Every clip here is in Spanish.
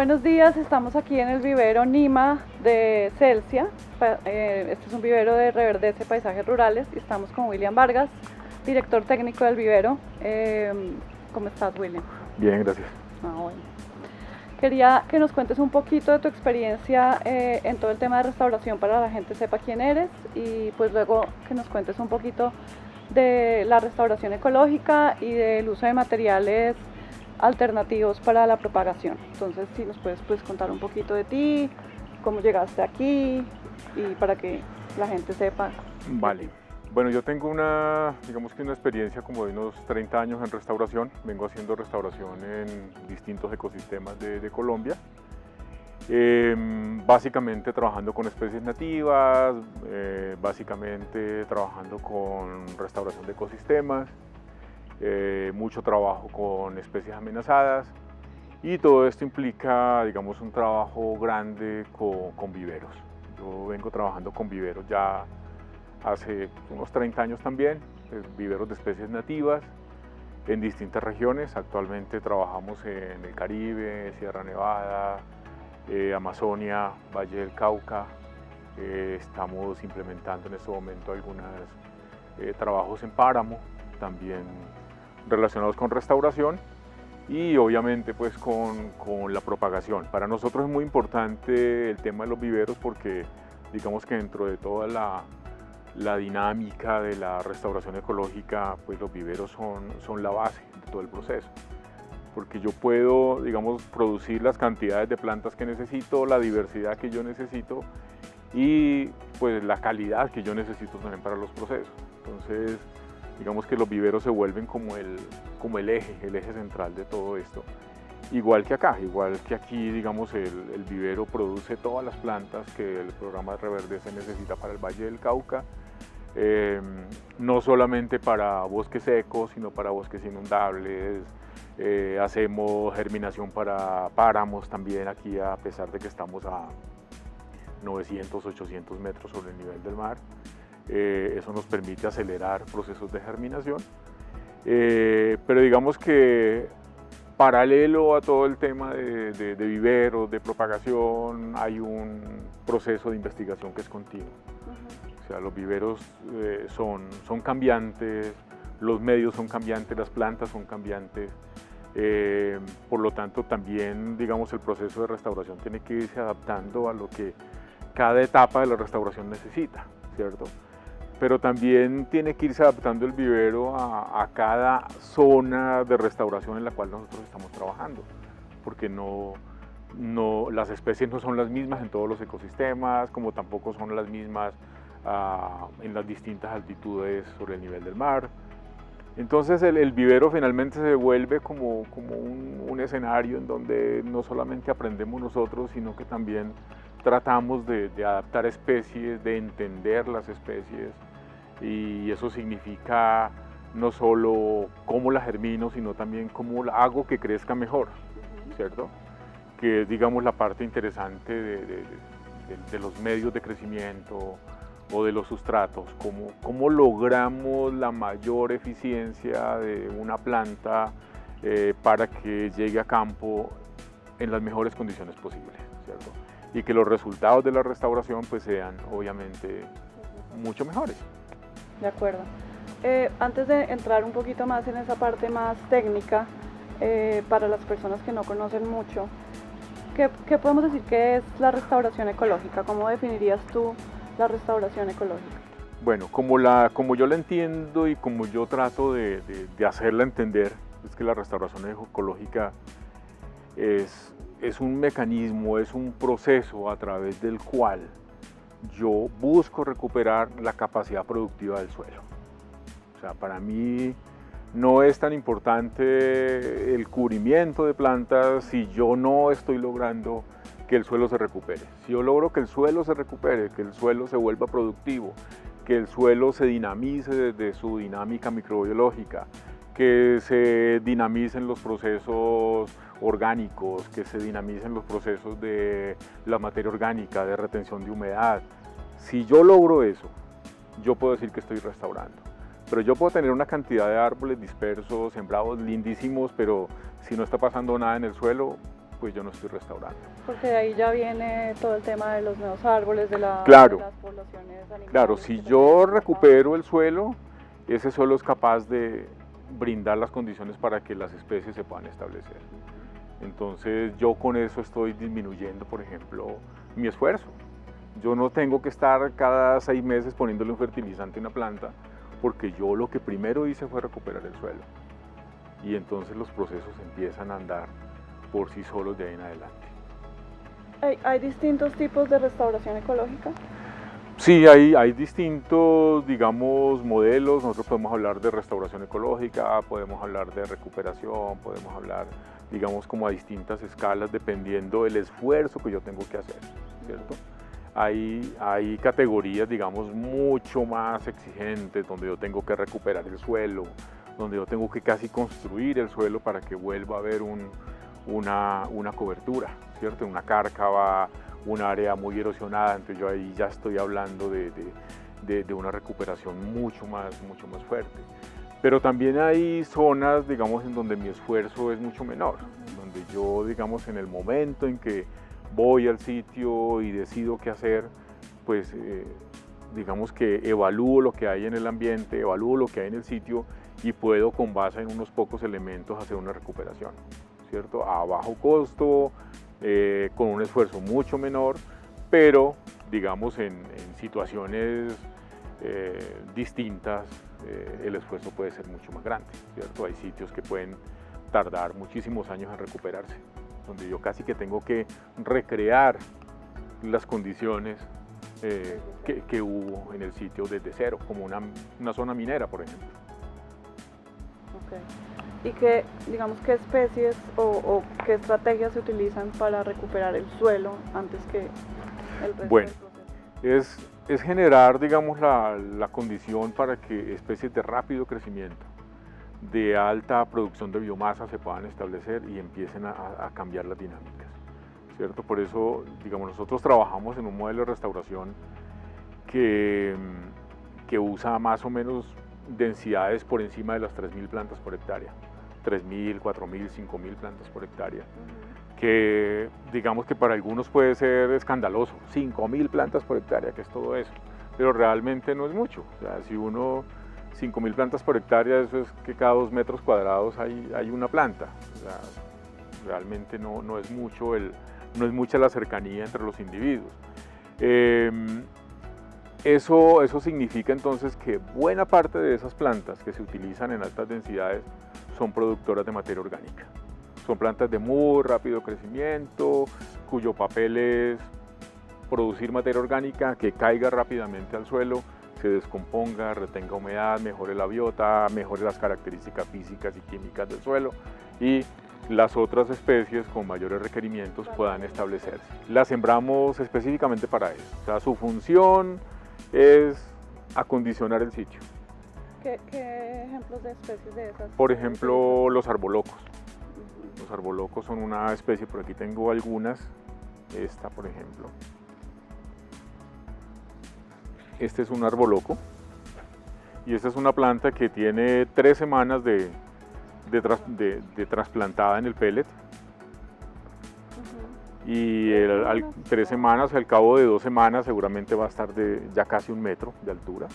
buenos días. Estamos aquí en el vivero Nima de Celsia. Este es un vivero de reverdece paisajes rurales y estamos con William Vargas, director técnico del vivero. ¿Cómo estás, William? Bien, gracias. Bueno. Quería que nos cuentes un poquito de tu experiencia en todo el tema de restauración para que la gente sepa quién eres y pues luego que nos cuentes un poquito de la restauración ecológica y del uso de materiales alternativos para la propagación. Entonces, si nos puedes pues, contar un poquito de ti, cómo llegaste aquí y para que la gente sepa. Vale. Bueno, yo tengo digamos que una experiencia como de unos 30 años en restauración. Vengo haciendo restauración en distintos ecosistemas de Colombia. Básicamente trabajando con especies nativas, básicamente trabajando con restauración de ecosistemas, mucho trabajo con especies amenazadas y todo esto implica, digamos, un trabajo grande con viveros. Yo vengo trabajando con viveros ya hace unos 30 años también, viveros de especies nativas en distintas regiones. Actualmente trabajamos en el Caribe, Sierra Nevada, Amazonia, Valle del Cauca. Estamos implementando en este momento algunos trabajos en páramo, también relacionados con restauración y obviamente pues con la propagación. Para nosotros es muy importante el tema de los viveros porque digamos que dentro de toda la dinámica de la restauración ecológica, pues los viveros son la base de todo el proceso. Porque yo puedo, digamos, producir las cantidades de plantas que necesito, la diversidad que yo necesito y pues la calidad que yo necesito también para los procesos. Entonces, digamos que los viveros se vuelven como el eje central de todo esto. Igual que acá, igual que aquí, digamos, el vivero produce todas las plantas que el programa Reverdece necesita para el Valle del Cauca, no solamente para bosques secos, sino para bosques inundables. Hacemos germinación para páramos también aquí, a pesar de que estamos a 900, 800 metros sobre el nivel del mar. Eso nos permite acelerar procesos de germinación, pero digamos que paralelo a todo el tema de viveros, de propagación, hay un proceso de investigación que es continuo. O sea, los viveros son cambiantes, los medios son cambiantes, las plantas son cambiantes, por lo tanto también, digamos, el proceso de restauración tiene que irse adaptando a lo que cada etapa de la restauración necesita, ¿cierto? Pero también tiene que irse adaptando el vivero a cada zona de restauración en la cual nosotros estamos trabajando, porque las especies no son las mismas en todos los ecosistemas, como tampoco son las mismas en las distintas altitudes sobre el nivel del mar. Entonces el vivero finalmente se vuelve como un escenario en donde no solamente aprendemos nosotros, sino que también tratamos de adaptar especies, de entender las especies, y eso significa no solo cómo la germino, sino también cómo la hago que crezca mejor, ¿cierto? Que es, digamos, la parte interesante de los medios de crecimiento o de los sustratos, cómo logramos la mayor eficiencia de una planta para que llegue a campo en las mejores condiciones posibles, ¿cierto? Y que los resultados de la restauración pues sean obviamente mucho mejores. De acuerdo. Antes de entrar un poquito más en esa parte más técnica, para las personas que no conocen mucho, ¿qué podemos decir que es la restauración ecológica? ¿Cómo definirías tú la restauración ecológica? Bueno, como yo la entiendo y como yo trato de hacerla entender, es que la restauración ecológica es un mecanismo, es un proceso a través del cual yo busco recuperar la capacidad productiva del suelo. O sea, para mí no es tan importante el cubrimiento de plantas si yo no estoy logrando que el suelo se recupere. Si yo logro que el suelo se recupere, que el suelo se vuelva productivo, que el suelo se dinamice desde su dinámica microbiológica, que se dinamicen los procesos orgánicos, que se dinamicen los procesos de la materia orgánica, de retención de humedad. Si yo logro eso, yo puedo decir que estoy restaurando. Pero yo puedo tener una cantidad de árboles dispersos, sembrados, lindísimos, pero si no está pasando nada en el suelo, pues yo no estoy restaurando. Porque de ahí ya viene todo el tema de los nuevos árboles, de las poblaciones animales. Claro, si yo recupero el suelo, ese suelo es capaz de brindar las condiciones para que las especies se puedan establecer. Entonces yo con eso estoy disminuyendo, por ejemplo, mi esfuerzo. Yo no tengo que estar cada 6 meses poniéndole un fertilizante a una planta, porque yo lo que primero hice fue recuperar el suelo. Y entonces los procesos empiezan a andar por sí solos de ahí en adelante. ¿Hay distintos tipos de restauración ecológica? Sí, hay distintos, digamos, modelos. Nosotros podemos hablar de restauración ecológica, podemos hablar de recuperación, podemos hablar, digamos, como a distintas escalas, dependiendo del esfuerzo que yo tengo que hacer, ¿cierto? Hay categorías, digamos, mucho más exigentes, donde yo tengo que recuperar el suelo, donde yo tengo que casi construir el suelo para que vuelva a haber una cobertura, ¿cierto? Una cárcava, un área muy erosionada, entonces yo ahí ya estoy hablando de una recuperación mucho más fuerte. Pero también hay zonas, digamos, en donde mi esfuerzo es mucho menor, donde yo, digamos, en el momento en que voy al sitio y decido qué hacer, pues digamos que evalúo lo que hay en el ambiente, evalúo lo que hay en el sitio y puedo, con base en unos pocos elementos, hacer una recuperación, ¿cierto? A bajo costo, con un esfuerzo mucho menor, pero digamos en situaciones distintas el esfuerzo puede ser mucho más grande, ¿cierto? Hay sitios que pueden tardar muchísimos años en recuperarse, donde yo casi que tengo que recrear las condiciones que hubo en el sitio desde cero, como una zona minera, por ejemplo. Okay. ¿Y qué, digamos, qué especies o qué estrategias se utilizan para recuperar el suelo antes que el resto bueno, del proceso? Es generar, digamos, la condición para que especies de rápido crecimiento, de alta producción de biomasa se puedan establecer y empiecen a cambiar las dinámicas, ¿cierto? Por eso, digamos, nosotros trabajamos en un modelo de restauración que usa más o menos densidades por encima de las 3.000 plantas por hectárea, 3.000, 4.000, 5.000 plantas por hectárea, que digamos que para algunos puede ser escandaloso, 5.000 plantas por hectárea, que es todo eso, pero realmente no es mucho. O sea, si 5.000 plantas por hectárea, eso es que cada 2 metros cuadrados hay una planta. O sea, realmente no es mucha la cercanía entre los individuos. Eso significa entonces que buena parte de esas plantas que se utilizan en altas densidades son productoras de materia orgánica. Son plantas de muy rápido crecimiento, cuyo papel es producir materia orgánica que caiga rápidamente al suelo, se descomponga, retenga humedad, mejore la biota, mejore las características físicas y químicas del suelo y las otras especies con mayores requerimientos puedan establecerse. Las sembramos específicamente para eso. O sea, su función es acondicionar el sitio. ¿Qué ejemplos de especies de esas? Por ejemplo, los arbolocos. Los arbolocos son una especie, por aquí tengo algunas. Esta, por ejemplo. Este es un arboloco. Y esta es una planta que tiene 3 semanas de trasplantada en el pellet. Y 3 semanas, al cabo de 2 semanas seguramente va a estar ya casi 1 metro de altura.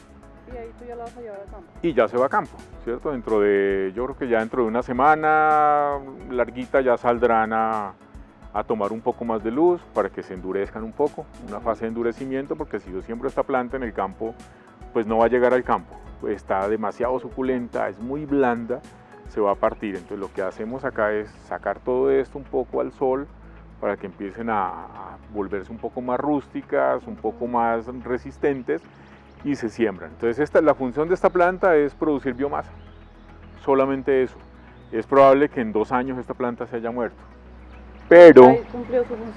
Y ahí tú ya la vas a llevar al campo. Y ya se va a campo, ¿cierto? Yo creo que ya dentro de 1 semana larguita ya saldrán a tomar un poco más de luz para que se endurezcan un poco, una fase de endurecimiento, porque si yo siembro esta planta en el campo, pues no va a llegar al campo. Está demasiado suculenta, es muy blanda, se va a partir. Entonces lo que hacemos acá es sacar todo esto un poco al sol, para que empiecen a volverse un poco más rústicas, un poco más resistentes y se siembran. Entonces la función de esta planta es producir biomasa, solamente eso. Es probable que en 2 años esta planta se haya muerto, pero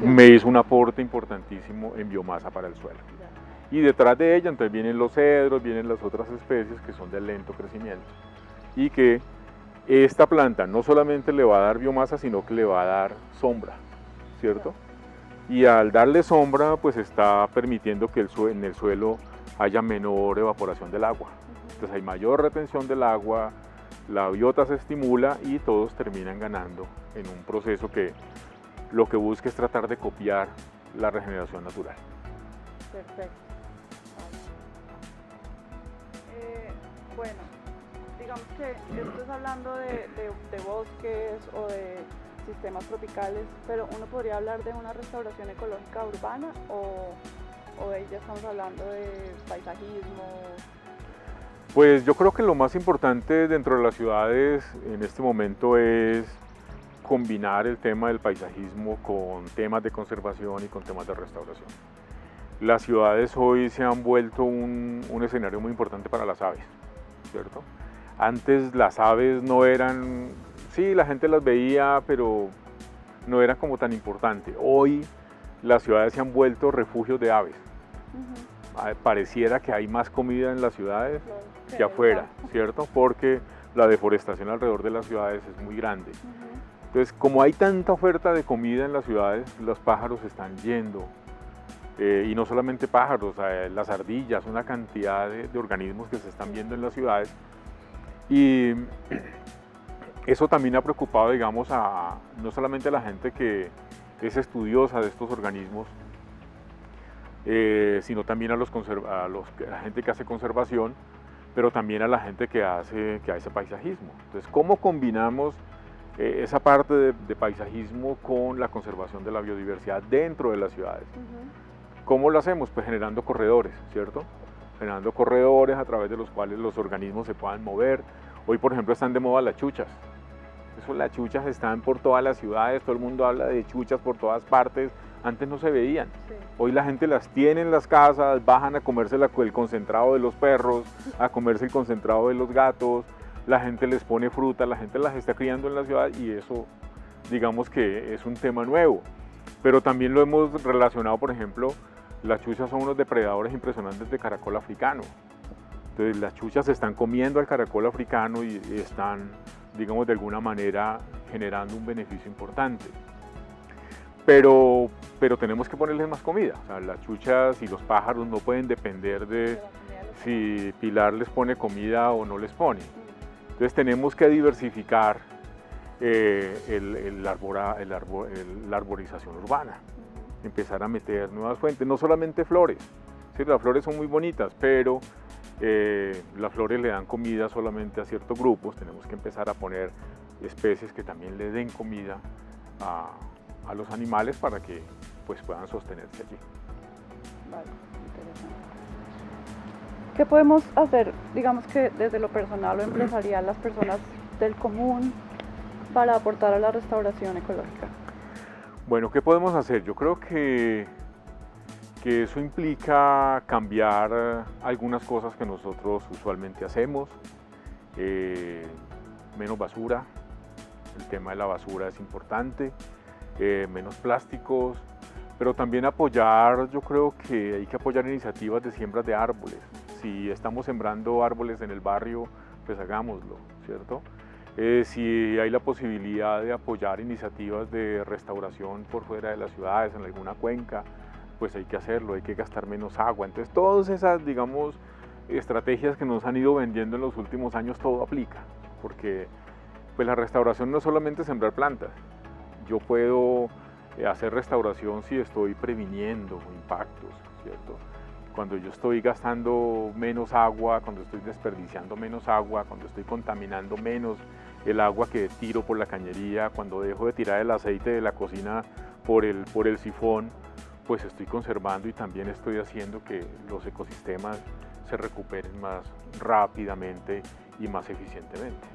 me hizo un aporte importantísimo en biomasa para el suelo. Y detrás de ella entonces vienen los cedros, vienen las otras especies que son de lento crecimiento y que esta planta no solamente le va a dar biomasa, sino que le va a dar sombra, ¿cierto? Y al darle sombra, pues está permitiendo que en el suelo haya menor evaporación del agua. Entonces hay mayor retención del agua, la biota se estimula y todos terminan ganando en un proceso que lo que busca es tratar de copiar la regeneración natural. Perfecto. Bueno, digamos que esto es hablando de bosques o de sistemas tropicales, pero uno podría hablar de una restauración ecológica urbana o de ya estamos hablando de paisajismo. Pues yo creo que lo más importante dentro de las ciudades en este momento es combinar el tema del paisajismo con temas de conservación y con temas de restauración. Las ciudades hoy se han vuelto un escenario muy importante para las aves, ¿cierto? Antes las aves no eran, sí, la gente las veía, pero no era como tan importante. Hoy las ciudades se han vuelto refugios de aves. Pareciera que hay más comida en las ciudades que afuera, ¿cierto? Porque la deforestación alrededor de las ciudades es muy grande. Entonces, como hay tanta oferta de comida en las ciudades, los pájaros están yendo. Y no solamente pájaros, las ardillas, una cantidad de organismos que se están viendo en las ciudades. Y eso también ha preocupado, digamos, no solamente a la gente que es estudiosa de estos organismos, sino también a la gente que hace conservación, pero también a la gente que hace paisajismo. Entonces, ¿cómo combinamos esa parte de paisajismo con la conservación de la biodiversidad dentro de las ciudades? ¿Cómo lo hacemos? Pues generando corredores, ¿cierto? Generando corredores a través de los cuales los organismos se puedan mover. Hoy, por ejemplo, están de moda las chuchas. Las chuchas están por todas las ciudades, todo el mundo habla de chuchas por todas partes. Antes no se veían. Sí. Hoy la gente las tiene en las casas, bajan a comerse el concentrado de los perros, a comerse el concentrado de los gatos, la gente les pone fruta, la gente las está criando en la ciudad y eso, digamos que es un tema nuevo. Pero también lo hemos relacionado, por ejemplo, las chuchas son unos depredadores impresionantes de caracol africano. Entonces las chuchas están comiendo al caracol africano y están, digamos, de alguna manera generando un beneficio importante. Pero tenemos que ponerles más comida. O sea, las chuchas y los pájaros no pueden depender de si Pilar les pone comida o no les pone. Entonces tenemos que diversificar la arborización urbana, empezar a meter nuevas fuentes, no solamente flores. Sí, las flores son muy bonitas, pero las flores le dan comida solamente a ciertos grupos. Tenemos que empezar a poner especies que también le den comida a los animales para que pues, puedan sostenerse allí. Vale, interesante. ¿Qué podemos hacer, digamos que desde lo personal o empresarial, las personas del común para aportar a la restauración ecológica? Bueno, ¿qué podemos hacer? Yo creo que eso implica cambiar algunas cosas que nosotros usualmente hacemos, menos basura, el tema de la basura es importante, menos plásticos, pero también apoyar, yo creo que hay que apoyar iniciativas de siembras de árboles. Si estamos sembrando árboles en el barrio, pues hagámoslo, ¿cierto? Si hay la posibilidad de apoyar iniciativas de restauración por fuera de las ciudades, en alguna cuenca, pues hay que hacerlo, hay que gastar menos agua. Entonces todas esas, digamos, estrategias que nos han ido vendiendo en los últimos años, todo aplica, porque pues la restauración no es solamente sembrar plantas. Yo puedo hacer restauración si estoy previniendo impactos, ¿cierto? Cuando yo estoy gastando menos agua, cuando estoy desperdiciando menos agua, cuando estoy contaminando menos el agua que tiro por la cañería, cuando dejo de tirar el aceite de la cocina por el sifón, pues estoy conservando y también estoy haciendo que los ecosistemas se recuperen más rápidamente y más eficientemente.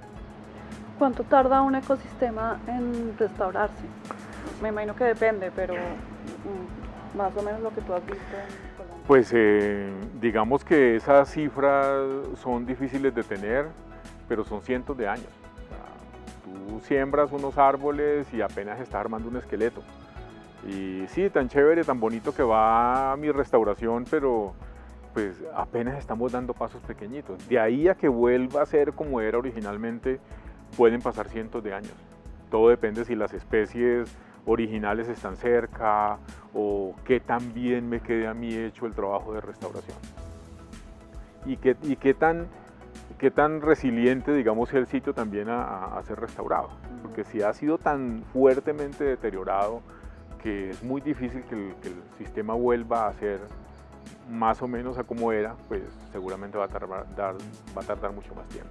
¿Cuánto tarda un ecosistema en restaurarse? Me imagino que depende, pero más o menos lo que tú has visto en Colombia. Pues digamos que esas cifras son difíciles de tener, pero son cientos de años. O sea, tú siembras unos árboles y apenas estás armando un esqueleto. Y sí, tan chévere, tan bonito que va mi restauración, pero pues apenas estamos dando pasos pequeñitos. De ahí a que vuelva a ser como era originalmente, pueden pasar cientos de años. Todo depende si las especies originales están cerca o qué tan bien me quede a mí hecho el trabajo de restauración. Y qué tan resiliente, digamos, es el sitio también a ser restaurado. Porque si ha sido tan fuertemente deteriorado, que es muy difícil que el sistema vuelva a ser más o menos a como era, pues seguramente va a tardar mucho más tiempo.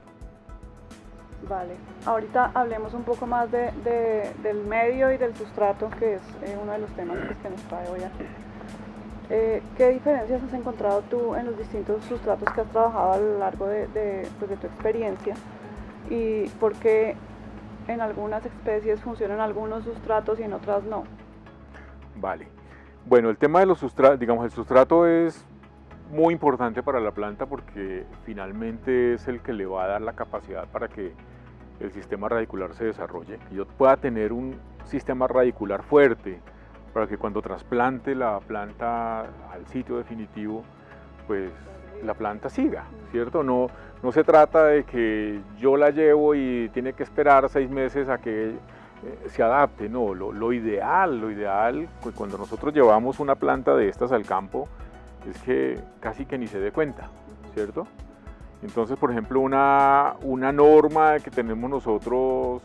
Vale, ahorita hablemos un poco más del medio y del sustrato, que es uno de los temas pues, que nos trae hoy aquí. ¿Qué diferencias has encontrado tú en los distintos sustratos que has trabajado a lo largo pues, de tu experiencia? ¿Y por qué en algunas especies funcionan algunos sustratos y en otras no? Vale, bueno, el tema de los sustratos, digamos, el sustrato es muy importante para la planta porque finalmente es el que le va a dar la capacidad para que el sistema radicular se desarrolle, que yo pueda tener un sistema radicular fuerte para que cuando trasplante la planta al sitio definitivo, pues la planta siga, ¿cierto? No se trata de que yo la llevo y tiene que esperar 6 meses a que se adapte, no, lo ideal, pues cuando nosotros llevamos una planta de estas al campo, es que casi que ni se dé cuenta, ¿cierto? Entonces, por ejemplo, una norma que tenemos nosotros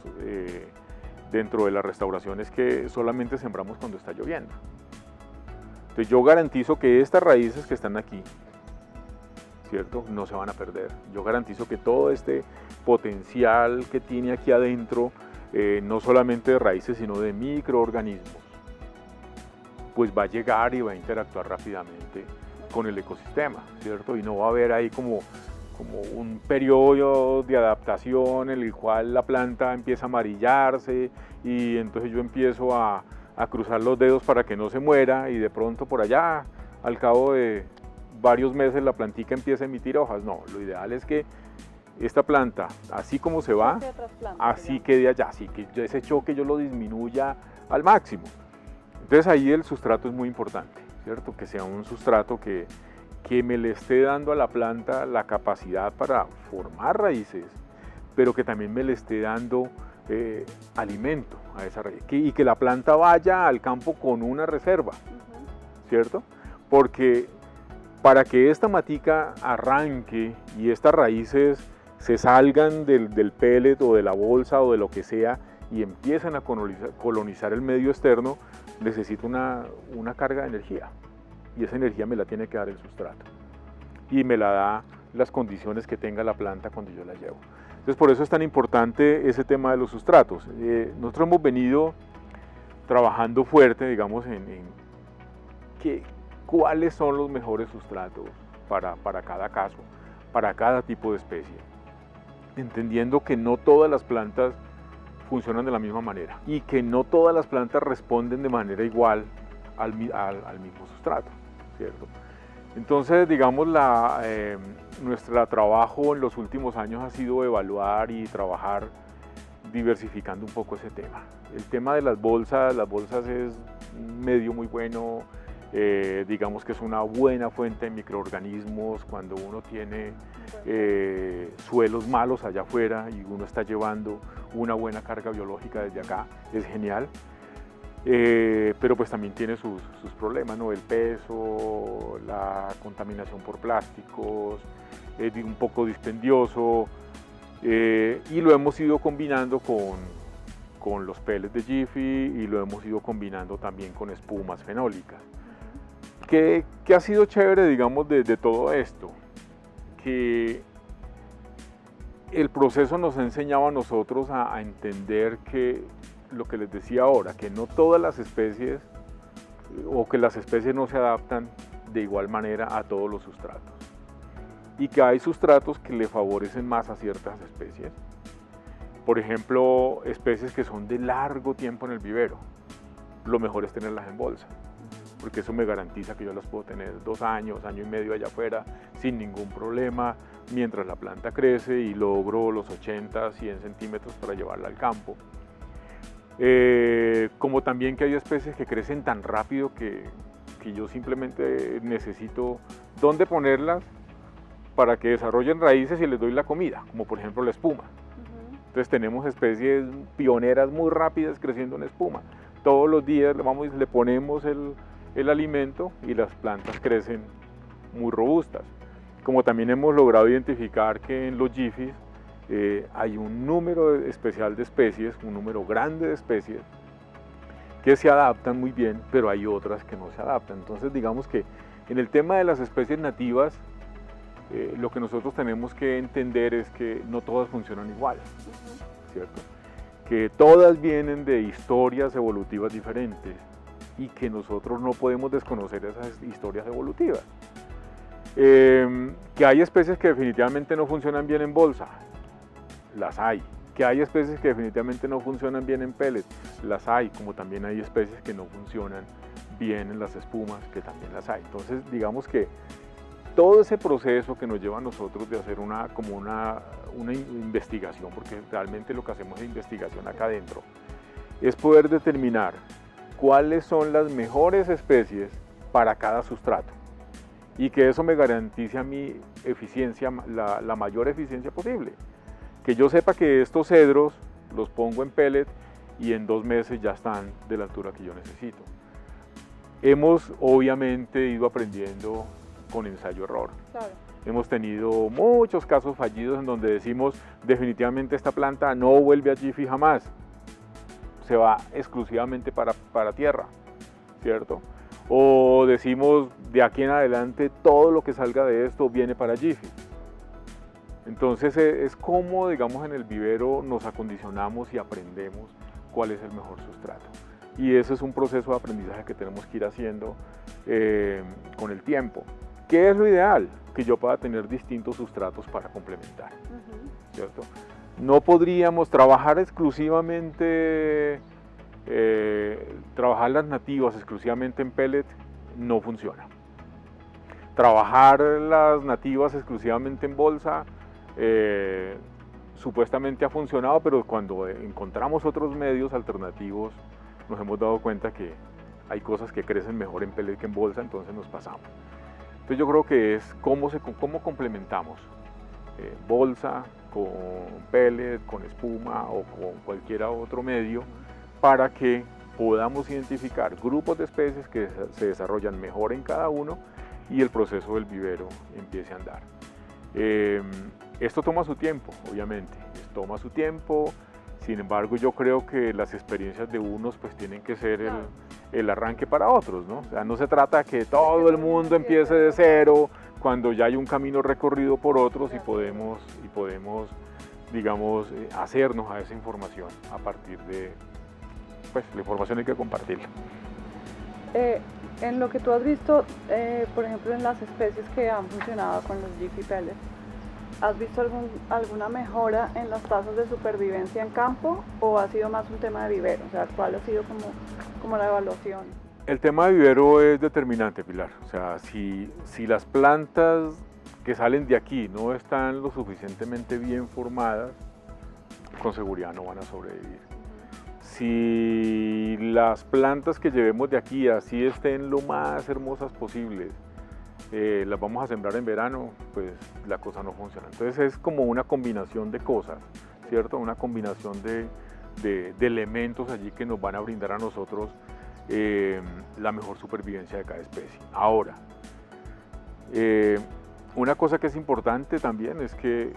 dentro de la restauración es que solamente sembramos cuando está lloviendo. Entonces yo garantizo que estas raíces que están aquí, ¿cierto?, no se van a perder. Yo garantizo que todo este potencial que tiene aquí adentro, no solamente de raíces, sino de microorganismos, pues va a llegar y va a interactuar rápidamente con el ecosistema, ¿cierto? Y no va a haber ahí como un periodo de adaptación en el cual la planta empieza a amarillarse y entonces yo empiezo a cruzar los dedos para que no se muera y de pronto por allá, al cabo de varios meses, la plantica empieza a emitir hojas. No, lo ideal es que esta planta, así como se va, así quede allá, así que ese choque yo lo disminuya al máximo. Entonces ahí el sustrato es muy importante, ¿cierto? Que sea un sustrato que me le esté dando a la planta la capacidad para formar raíces, pero que también me le esté dando alimento a esa raíz, y que la planta vaya al campo con una reserva, ¿cierto? Porque para que esta matica arranque y estas raíces se salgan del pellet o de la bolsa o de lo que sea y empiecen a colonizar el medio externo, necesito una carga de energía. Y esa energía me la tiene que dar el sustrato y me la da las condiciones que tenga la planta cuando yo la llevo. Entonces por eso es tan importante ese tema de los sustratos. Nosotros hemos venido trabajando fuerte, digamos, en cuáles son los mejores sustratos para cada caso, para cada tipo de especie, entendiendo que no todas las plantas funcionan de la misma manera y que no todas las plantas responden de manera igual al mismo sustrato, ¿cierto? Entonces, digamos, nuestro trabajo en los últimos años ha sido evaluar y trabajar diversificando un poco ese tema. El tema de las bolsas es un medio muy bueno, digamos que es una buena fuente de microorganismos cuando uno tiene suelos malos allá afuera y uno está llevando una buena carga biológica desde acá, es genial. Pero pues también tiene sus problemas, ¿no? El peso, la contaminación por plásticos, es un poco dispendioso, y lo hemos ido combinando con los pellets de Jiffy y lo hemos ido combinando también con espumas fenólicas. ¿Qué ha sido chévere, digamos, de todo esto? Que el proceso nos ha enseñado a nosotros a entender que lo que les decía ahora, que no todas las especies o que las especies no se adaptan de igual manera a todos los sustratos y que hay sustratos que le favorecen más a ciertas especies. Por ejemplo, especies que son de largo tiempo en el vivero, lo mejor es tenerlas en bolsa, porque eso me garantiza que yo las puedo tener 2 años, año y medio allá afuera sin ningún problema, mientras la planta crece y logro los 80, 100 centímetros para llevarla al campo. Como también que hay especies que crecen tan rápido que yo simplemente necesito dónde ponerlas para que desarrollen raíces y les doy la comida, como por ejemplo la espuma. Entonces tenemos especies pioneras muy rápidas creciendo en espuma. Todos los días le ponemos el alimento y las plantas crecen muy robustas. Como también hemos logrado identificar que en los Jiffys hay un número especial de especies, un número grande de especies, que se adaptan muy bien, pero hay otras que no se adaptan. Entonces digamos que en el tema de las especies nativas, lo que nosotros tenemos que entender es que no todas funcionan igual, ¿cierto? Que todas vienen de historias evolutivas diferentes y que nosotros no podemos desconocer esas historias evolutivas. Que hay especies que definitivamente no funcionan bien en bolsa, las hay. Que hay especies que definitivamente no funcionan bien en pellet, las hay, como también hay especies que no funcionan bien en las espumas, que también las hay. Entonces digamos que todo ese proceso que nos lleva a nosotros de hacer una investigación, porque realmente lo que hacemos es investigación acá adentro, es poder determinar cuáles son las mejores especies para cada sustrato y que eso me garantice a mi eficiencia, la mayor eficiencia posible. Que yo sepa que estos cedros los pongo en pellet y en 2 meses ya están de la altura que yo necesito. Hemos obviamente ido aprendiendo con ensayo-error. Claro. Hemos tenido muchos casos fallidos en donde decimos definitivamente esta planta no vuelve a Jiffy jamás, se va exclusivamente para tierra, ¿cierto? O decimos de aquí en adelante todo lo que salga de esto viene para Jiffy. Entonces es como, digamos, en el vivero nos acondicionamos y aprendemos cuál es el mejor sustrato. Y ese es un proceso de aprendizaje que tenemos que ir haciendo con el tiempo. ¿Qué es lo ideal? Que yo pueda tener distintos sustratos para complementar, ¿cierto? No podríamos trabajar exclusivamente, trabajar las nativas exclusivamente en pellet, no funciona. Trabajar las nativas exclusivamente en bolsa, supuestamente ha funcionado, pero cuando encontramos otros medios alternativos nos hemos dado cuenta que hay cosas que crecen mejor en pellet que en bolsa, entonces nos pasamos. Entonces yo creo que es cómo complementamos bolsa con pellet, con espuma o con cualquier otro medio para que podamos identificar grupos de especies que se desarrollan mejor en cada uno y el proceso del vivero empiece a andar. Esto toma su tiempo, obviamente, toma su tiempo. Sin embargo, yo creo que las experiencias de unos pues tienen que ser el arranque para otros, ¿no? O sea, no se trata que todo el mundo empiece de cero cuando ya hay un camino recorrido por otros y podemos digamos, hacernos a esa información a partir de, pues, la información hay que compartirla. En lo que tú has visto, por ejemplo, en las especies que han funcionado con los Jiffy Pellets, ¿has visto alguna mejora en las tasas de supervivencia en campo o ha sido más un tema de vivero? O sea, ¿cuál ha sido como la evaluación? El tema de vivero es determinante, Pilar. O sea, si las plantas que salen de aquí no están lo suficientemente bien formadas, con seguridad no van a sobrevivir. Si las plantas que llevemos de aquí así estén lo más hermosas posibles, las vamos a sembrar en verano, pues la cosa no funciona. Entonces es como una combinación de cosas, ¿cierto? Una combinación de elementos allí que nos van a brindar a nosotros la mejor supervivencia de cada especie. Ahora, una cosa que es importante también es que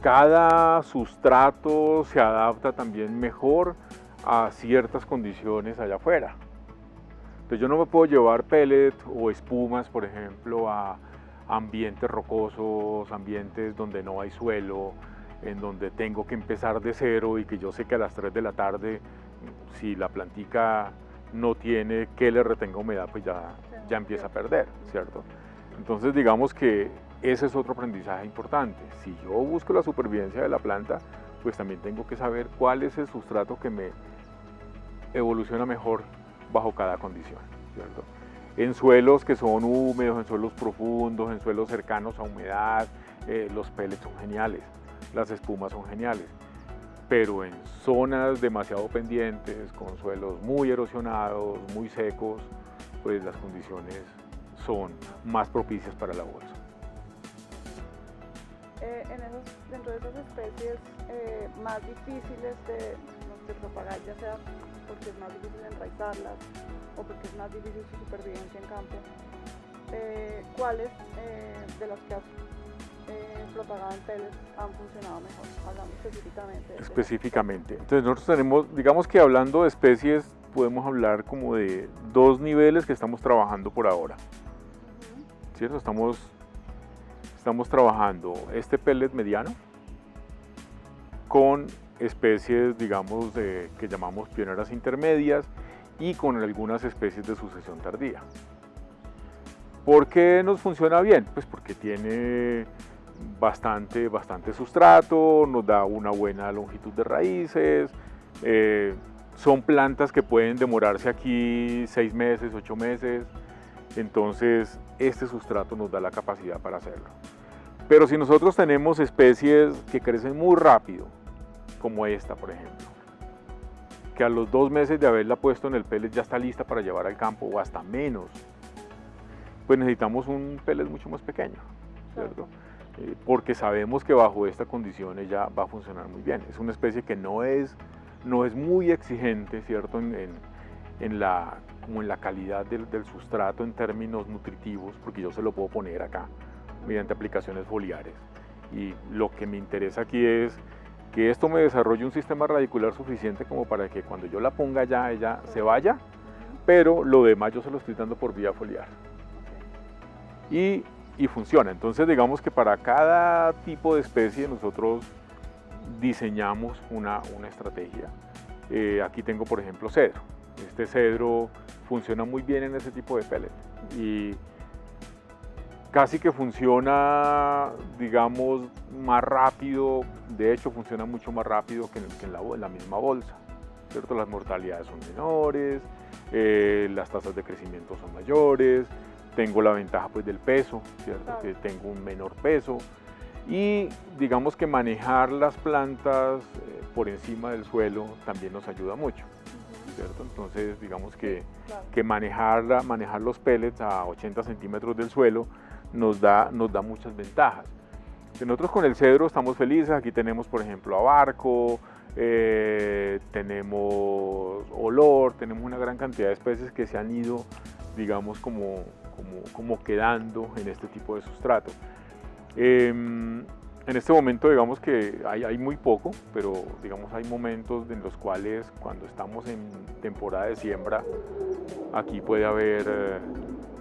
cada sustrato se adapta también mejor a ciertas condiciones allá afuera. Entonces yo no me puedo llevar pellet o espumas, por ejemplo, a ambientes rocosos, ambientes donde no hay suelo, en donde tengo que empezar de cero y que yo sé que a las 3 de la tarde, si la plantica no tiene que le retenga humedad, pues ya empieza a perder, ¿cierto? Entonces digamos que ese es otro aprendizaje importante. Si yo busco la supervivencia de la planta, pues también tengo que saber cuál es el sustrato que me evoluciona mejor bajo cada condición, ¿cierto? En suelos que son húmedos, en suelos profundos, en suelos cercanos a humedad, los pellets son geniales, las espumas son geniales, pero en zonas demasiado pendientes, con suelos muy erosionados, muy secos, pues las condiciones son más propicias para la bolsa. Dentro de esas especies más difíciles de propagar, ya sea porque es más difícil enraizarlas o porque es más difícil su supervivencia en campo, ¿cuáles de las que has propagada en pellets han funcionado mejor, hablando específicamente de específicamente. Entonces nosotros tenemos, digamos que hablando de especies, podemos hablar como de dos niveles que estamos trabajando por ahora. ¿Cierto? Estamos trabajando este pellet mediano con especies, digamos, que llamamos pioneras intermedias y con algunas especies de sucesión tardía. ¿Por qué nos funciona bien? Pues porque tiene bastante sustrato, nos da una buena longitud de raíces, son plantas que pueden demorarse aquí 6 meses, 8 meses, entonces este sustrato nos da la capacidad para hacerlo. Pero si nosotros tenemos especies que crecen muy rápido, como esta por ejemplo, que a los 2 meses de haberla puesto en el pellet ya está lista para llevar al campo o hasta menos, pues necesitamos un pellet mucho más pequeño, ¿cierto? Porque sabemos que bajo esta condición ella va a funcionar muy bien. Es una especie que no es muy exigente, ¿cierto? Como en la calidad del sustrato en términos nutritivos, porque yo se lo puedo poner acá mediante aplicaciones foliares. Y lo que me interesa aquí es que esto me desarrolle un sistema radicular suficiente como para que cuando yo la ponga ya ella se vaya, pero lo demás yo se lo estoy dando por vía foliar. Y funciona. Entonces digamos que para cada tipo de especie nosotros diseñamos una estrategia. Aquí tengo por ejemplo cedro. Este cedro funciona muy bien en ese tipo de pellet y casi que funciona, digamos, más rápido. De hecho funciona mucho más rápido que en la misma bolsa, ¿cierto? Las mortalidades son menores, las tasas de crecimiento son mayores. Tengo la ventaja pues del peso, ¿cierto? Claro. Que tengo un menor peso y digamos que manejar las plantas por encima del suelo también nos ayuda mucho, ¿cierto? Entonces digamos que manejar los pellets a 80 centímetros del suelo nos da muchas ventajas. Nosotros con el cedro estamos felices. Aquí tenemos por ejemplo abarco, tenemos olor, tenemos una gran cantidad de especies que se han ido, digamos, como quedando en este tipo de sustrato. En este momento digamos que hay muy poco, pero digamos hay momentos en los cuales cuando estamos en temporada de siembra, aquí puede haber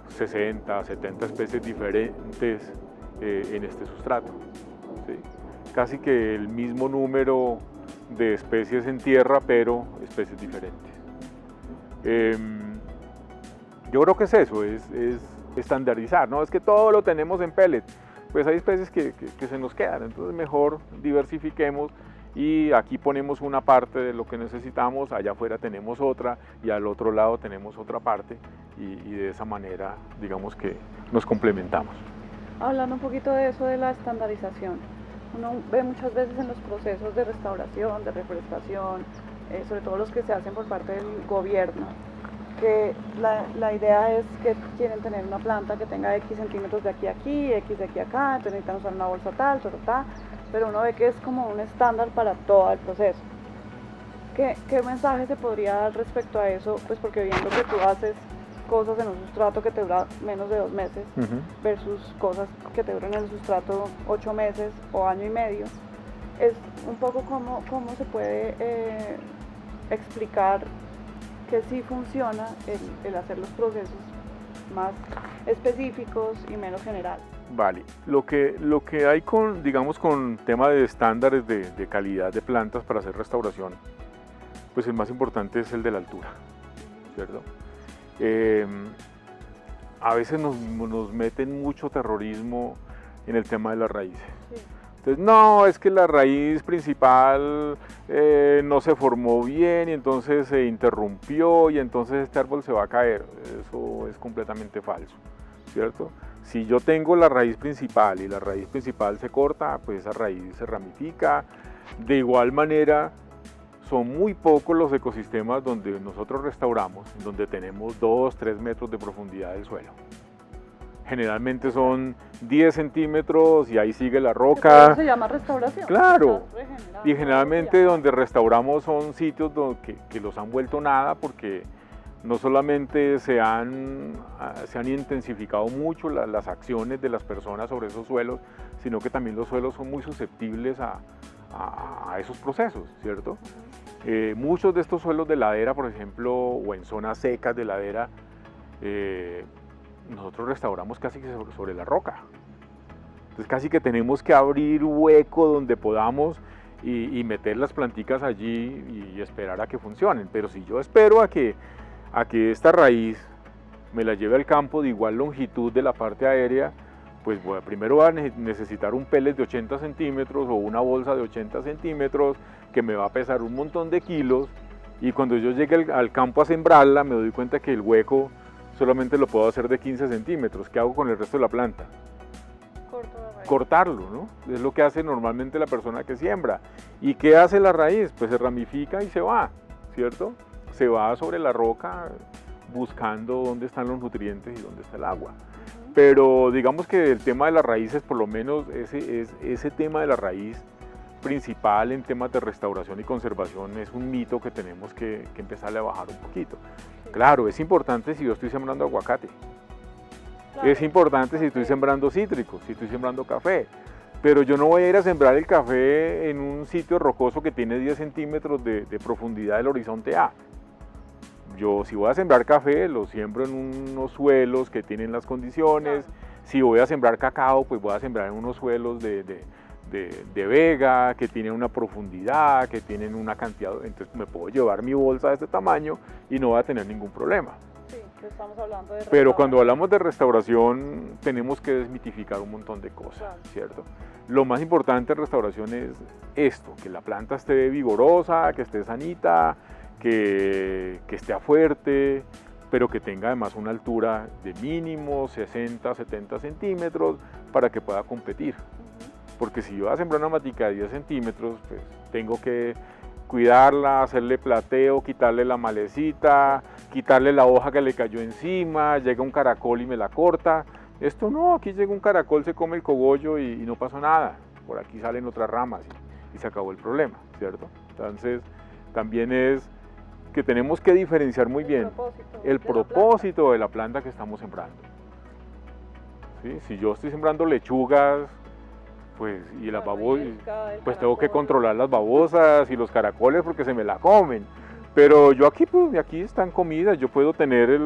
60, 70 especies diferentes en este sustrato, ¿sí? Casi que el mismo número de especies en tierra, pero especies diferentes. Yo creo que es eso, es estandarizar, ¿no? Es que todo lo tenemos en pellet, pues hay especies que se nos quedan, entonces mejor diversifiquemos y aquí ponemos una parte de lo que necesitamos, allá afuera tenemos otra y al otro lado tenemos otra parte y de esa manera digamos que nos complementamos. Hablando un poquito de eso de la estandarización, uno ve muchas veces en los procesos de restauración, de reforestación, sobre todo los que se hacen por parte del gobierno, que la idea es que quieren tener una planta que tenga X centímetros de aquí a aquí, X de aquí a acá, entonces necesitan usar una bolsa tal, pero uno ve que es como un estándar para todo el proceso. ¿Qué mensaje se podría dar respecto a eso? Pues porque viendo que tú haces cosas en un sustrato que te dura menos de 2 meses versus cosas que te duran en el sustrato 8 meses o año y medio, es un poco cómo se puede explicar que sí funciona el hacer los procesos más específicos y menos generales. Vale, lo que hay con tema de estándares de calidad de plantas para hacer restauración, pues el más importante es el de la altura, ¿cierto? A veces nos meten mucho terrorismo en el tema de las raíces. Sí. Entonces, no, es que la raíz principal no se formó bien y entonces se interrumpió y entonces este árbol se va a caer. Eso es completamente falso, ¿cierto? Si yo tengo la raíz principal y la raíz principal se corta, pues esa raíz se ramifica. De igual manera, son muy pocos los ecosistemas donde nosotros restauramos, donde tenemos 2, 3 metros de profundidad del suelo. Generalmente son 10 centímetros y ahí sigue la roca. Eso se llama restauración. Claro, y generalmente donde restauramos son sitios que los han vuelto nada porque no solamente se han intensificado mucho las acciones de las personas sobre esos suelos, sino que también los suelos son muy susceptibles a esos procesos, ¿cierto? Muchos de estos suelos de ladera, por ejemplo, o en zonas secas de ladera, nosotros restauramos casi que sobre la roca. Entonces casi que tenemos que abrir hueco donde podamos y meter las planticas allí y esperar a que funcionen. Pero si yo espero a que esta raíz me la lleve al campo de igual longitud de la parte aérea, pues primero voy a necesitar un pellet de 80 centímetros o una bolsa de 80 centímetros que me va a pesar un montón de kilos, y cuando yo llegue al campo a sembrarla me doy cuenta que el hueco solamente lo puedo hacer de 15 centímetros. ¿Qué hago con el resto de la planta? Cortarlo, ¿no? Es lo que hace normalmente la persona que siembra. ¿Y qué hace la raíz? Pues se ramifica y se va, ¿cierto? Se va sobre la roca buscando dónde están los nutrientes y dónde está el agua. Pero digamos que el tema de las raíces, por lo menos ese tema de la raíz principal en temas de restauración y conservación, es un mito que tenemos que empezarle a bajar un poquito. Sí. Claro, es importante si yo estoy sembrando aguacate, claro, es importante si estoy sembrando cítricos, si estoy sembrando café, pero yo no voy a ir a sembrar el café en un sitio rocoso que tiene 10 centímetros de profundidad del horizonte A. Yo, si voy a sembrar café, lo siembro en unos suelos que tienen las condiciones. Claro. Si voy a sembrar cacao, pues voy a sembrar en unos suelos de vega, que tienen una profundidad, que tienen una cantidad. Entonces me puedo llevar mi bolsa de este tamaño y no voy a tener ningún problema. Sí, estamos hablando de Pero cuando hablamos de restauración, tenemos que desmitificar un montón de cosas, claro, ¿cierto? Lo más importante en restauración es esto, que la planta esté vigorosa, que esté sanita, que esté fuerte, pero que tenga además una altura de mínimo 60, 70 centímetros para que pueda competir. Porque si yo voy a sembrar una matica de 10 centímetros, pues tengo que cuidarla, hacerle plateo, quitarle la malecita, quitarle la hoja que le cayó encima, llega un caracol y me la corta. Esto no, aquí llega un caracol, se come el cogollo y no pasó nada. Por aquí salen otras ramas y se acabó el problema, ¿cierto? Entonces, también es que tenemos que diferenciar muy bien el propósito de la planta que estamos sembrando. ¿Sí? Si yo estoy sembrando lechugas, pues, y las babosas, pues tengo que controlar las babosas y los caracoles porque se me la comen. Pero yo aquí, pues, aquí están comidas, yo puedo tener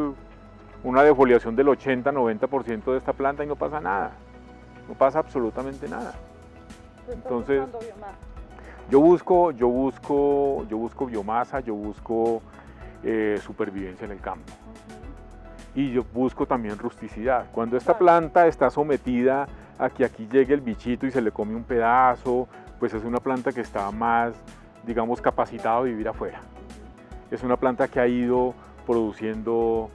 una defoliación del 80-90% de esta planta y no pasa nada. No pasa absolutamente nada. Entonces, yo busco biomasa, yo busco supervivencia en el campo. Y yo busco también rusticidad. Cuando esta planta está sometida a que aquí llegue el bichito y se le come un pedazo, pues es una planta que está más, digamos, capacitada a vivir afuera. Es una planta que ha ido produciendo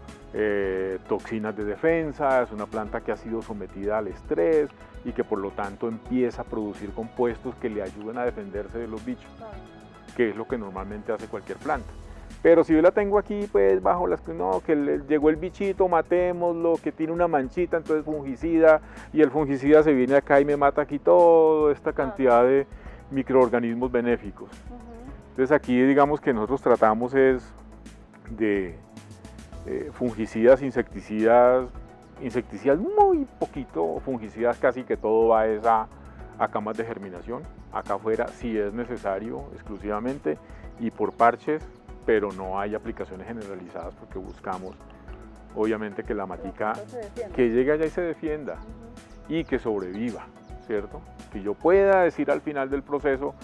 toxinas de defensa, es una planta que ha sido sometida al estrés y que por lo tanto empieza a producir compuestos que le ayudan a defenderse de los bichos, que es lo que normalmente hace cualquier planta. Pero si yo la tengo aquí, pues bajo no, que llegó el bichito, matémoslo, que tiene una manchita, entonces fungicida, y el fungicida se viene acá y me mata aquí toda esta cantidad de microorganismos benéficos. Entonces aquí digamos que nosotros tratamos es de fungicidas, insecticidas muy poquito, fungicidas casi que todo va a camas de germinación, acá afuera si es necesario exclusivamente y por parches, pero no hay aplicaciones generalizadas porque buscamos obviamente que la matica que llegue allá y se defienda y que sobreviva, ¿cierto? Que yo pueda decir al final del proceso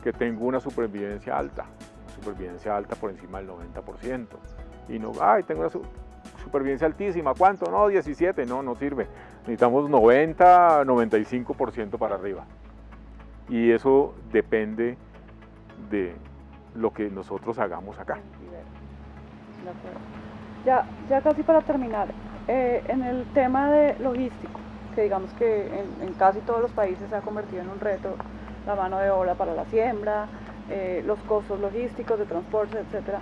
que tengo una supervivencia alta por encima del 90%. Y no, ay, tengo una supervivencia altísima, ¿cuánto? No, 17, no sirve. Necesitamos 90, 95% para arriba. Y eso depende de lo que nosotros hagamos acá. De acuerdo. Ya casi para terminar, en el tema de logístico, que digamos que en casi todos los países se ha convertido en un reto la mano de obra para la siembra, los costos logísticos de transporte, etcétera.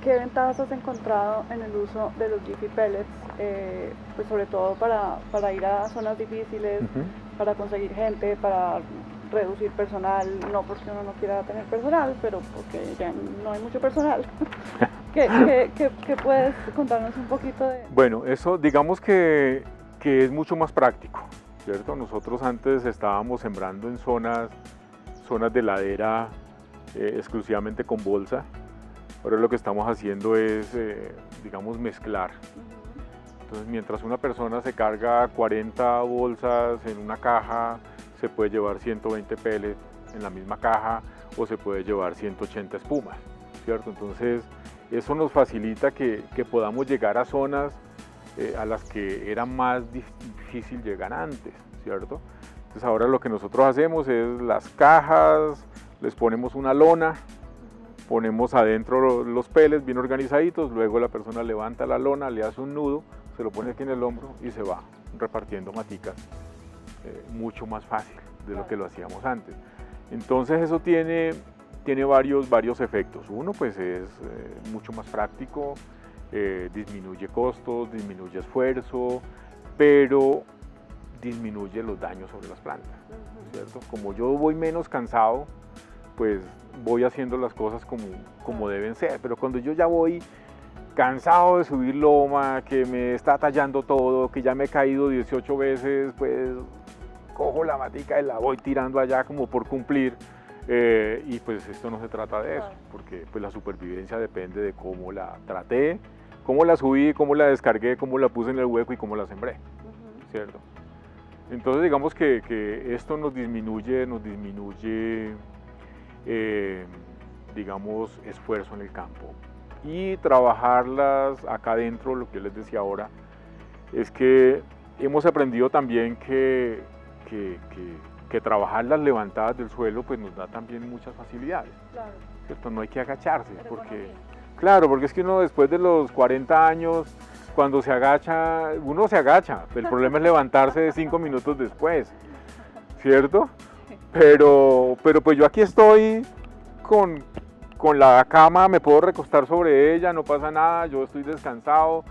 ¿Qué ventajas has encontrado en el uso de los Jiffy Pellets, pues sobre todo para ir a zonas difíciles, para conseguir gente, para reducir personal, no porque uno no quiera tener personal, pero porque ya no hay mucho personal? ¿Qué puedes contarnos un poquito de...? Bueno, eso digamos que es mucho más práctico, ¿cierto? Nosotros antes estábamos sembrando en zonas de ladera exclusivamente con bolsa. Ahora lo que estamos haciendo es, digamos, mezclar. Entonces, mientras una persona se carga 40 bolsas en una caja, se puede llevar 120 pellets en la misma caja o se puede llevar 180 espumas, ¿cierto? Entonces, eso nos facilita que podamos llegar a zonas a las que era más difícil llegar antes, ¿cierto? Entonces, ahora lo que nosotros hacemos es las cajas, les ponemos una lona, ponemos adentro los pellets bien organizaditos, luego la persona levanta la lona, le hace un nudo, se lo pone aquí en el hombro y se va repartiendo maticas mucho más fácil de lo que lo hacíamos antes. Entonces eso tiene varios efectos. Uno, pues es mucho más práctico, disminuye costos, disminuye esfuerzo, pero disminuye los daños sobre las plantas, ¿cierto? Como yo voy menos cansado, pues voy haciendo las cosas como deben ser, pero cuando yo ya voy cansado de subir loma, que me está tallando todo, que ya me he caído 18 veces, pues cojo la matica y la voy tirando allá como por cumplir, y pues esto no se trata de eso, porque pues la supervivencia depende de cómo la traté, cómo la subí, cómo la descargué, cómo la puse en el hueco y cómo la sembré, ¿cierto? Entonces digamos que esto nos disminuye digamos, esfuerzo en el campo. Y trabajarlas acá adentro, lo que yo les decía ahora, es que hemos aprendido también que trabajar las levantadas del suelo pues nos da también muchas facilidades. Claro. ¿Cierto? No hay que agacharse, porque es que uno después de los 40 años, cuando se agacha, uno se agacha, el problema es levantarse 5 minutos después, ¿cierto? Pero pues yo aquí estoy con la cama, me puedo recostar sobre ella, no pasa nada, yo estoy descansado,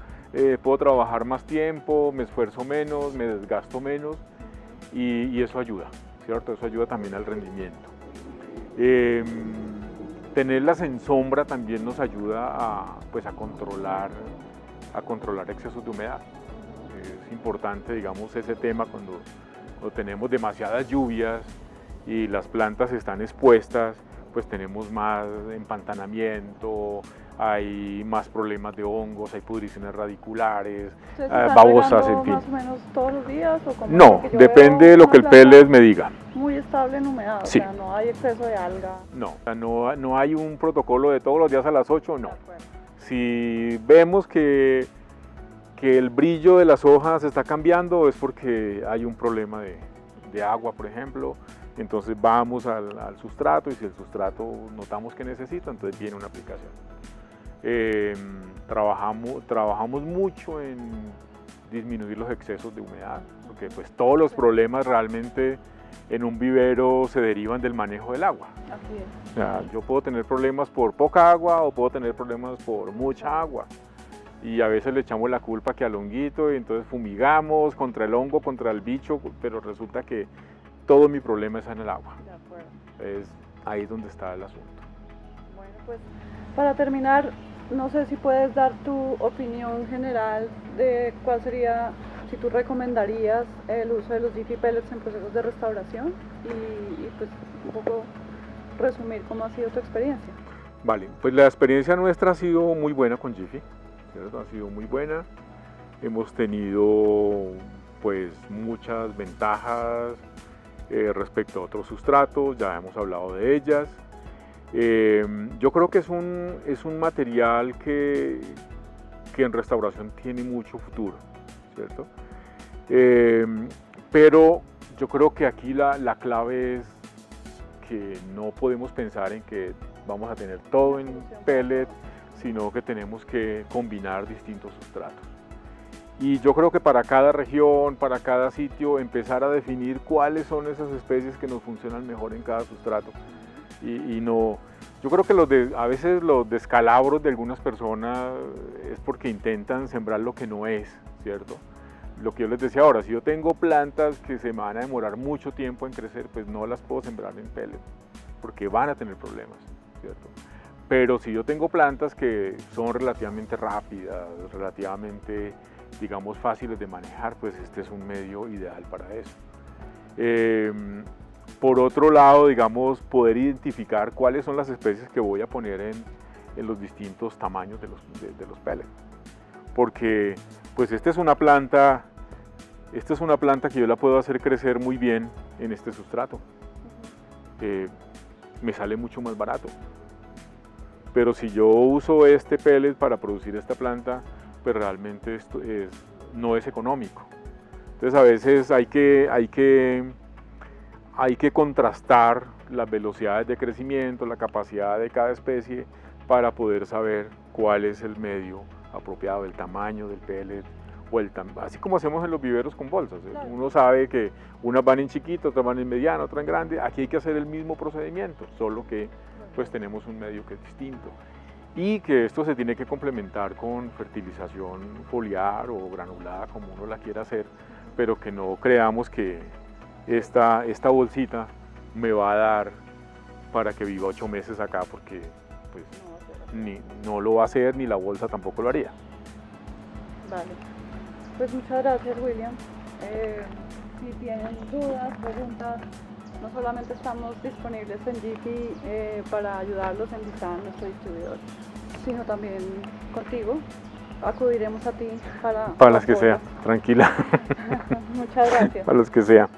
puedo trabajar más tiempo, me esfuerzo menos, me desgasto menos y eso ayuda, ¿cierto? Eso ayuda también al rendimiento. Tenerlas en sombra también nos ayuda a controlar excesos de humedad. Es importante, digamos, ese tema cuando tenemos demasiadas lluvias y las plantas están expuestas, pues tenemos más empantanamiento, hay más problemas de hongos, hay pudriciones radiculares, babosas, en fin. ¿Más o menos todos los días? ¿O como no, depende de lo que el pellet me diga. Muy estable en humedad, sí. O sea, no hay exceso de alga. No hay un protocolo de todos los días a las 8, no. Si vemos que el brillo de las hojas está cambiando es porque hay un problema de agua, por ejemplo. Entonces vamos al sustrato y si el sustrato notamos que necesita, entonces viene una aplicación. Trabajamos mucho en disminuir los excesos de humedad, porque pues todos los problemas realmente en un vivero se derivan del manejo del agua. Así es. O sea, yo puedo tener problemas por poca agua o puedo tener problemas por mucha agua. Y a veces le echamos la culpa que al honguito y entonces fumigamos contra el hongo, contra el bicho, pero resulta que todo mi problema está en el agua. De acuerdo. Es ahí donde está el asunto. Bueno, pues para terminar, no sé si puedes dar tu opinión general de cuál sería, si tú recomendarías el uso de los Jiffy Pellets en procesos de restauración y pues un poco resumir cómo ha sido tu experiencia. Vale, pues la experiencia nuestra ha sido muy buena con Jiffy, ¿cierto? Ha sido muy buena. Hemos tenido pues muchas ventajas respecto a otros sustratos, ya hemos hablado de ellas. Yo creo que es un material que en restauración tiene mucho futuro, ¿cierto? Pero yo creo que aquí la clave es que no podemos pensar en que vamos a tener todo en pellet, sino que tenemos que combinar distintos sustratos. Y yo creo que para cada región, para cada sitio, empezar a definir cuáles son esas especies que nos funcionan mejor en cada sustrato. Y no, yo creo que a veces los descalabros de algunas personas es porque intentan sembrar lo que no es, ¿cierto? Lo que yo les decía ahora, si yo tengo plantas que se me van a demorar mucho tiempo en crecer, pues no las puedo sembrar en pellet, porque van a tener problemas, ¿cierto? Pero si yo tengo plantas que son relativamente rápidas, relativamente, digamos, fáciles de manejar, pues este es un medio ideal para eso. Por otro lado, digamos, poder identificar cuáles son las especies que voy a poner en los distintos tamaños de los pellets. Porque pues esta es una planta que yo la puedo hacer crecer muy bien en este sustrato. Me sale mucho más barato. Pero si yo uso este pellet para producir esta planta, pues realmente esto no es económico. Entonces a veces hay que contrastar las velocidades de crecimiento, la capacidad de cada especie para poder saber cuál es el medio apropiado, el tamaño del pellet, así como hacemos en los viveros con bolsas. Claro. Uno sabe que unas van en chiquito, otras van en mediano, otras en grande. Aquí hay que hacer el mismo procedimiento, solo que pues tenemos un medio que es distinto. Y que esto se tiene que complementar con fertilización foliar o granulada, como uno la quiera hacer, pero que no creamos que esta bolsita me va a dar para que viva 8 meses acá, porque pues, no lo va a hacer, ni la bolsa tampoco lo haría. Vale, pues muchas gracias, William. Si tienen dudas, preguntas, no solamente estamos disponibles en Jiffy para ayudarlos en Visan, nuestro distribuidor, sino también contigo. Acudiremos a ti para las que sea, tranquila. Muchas gracias. Para los que sea.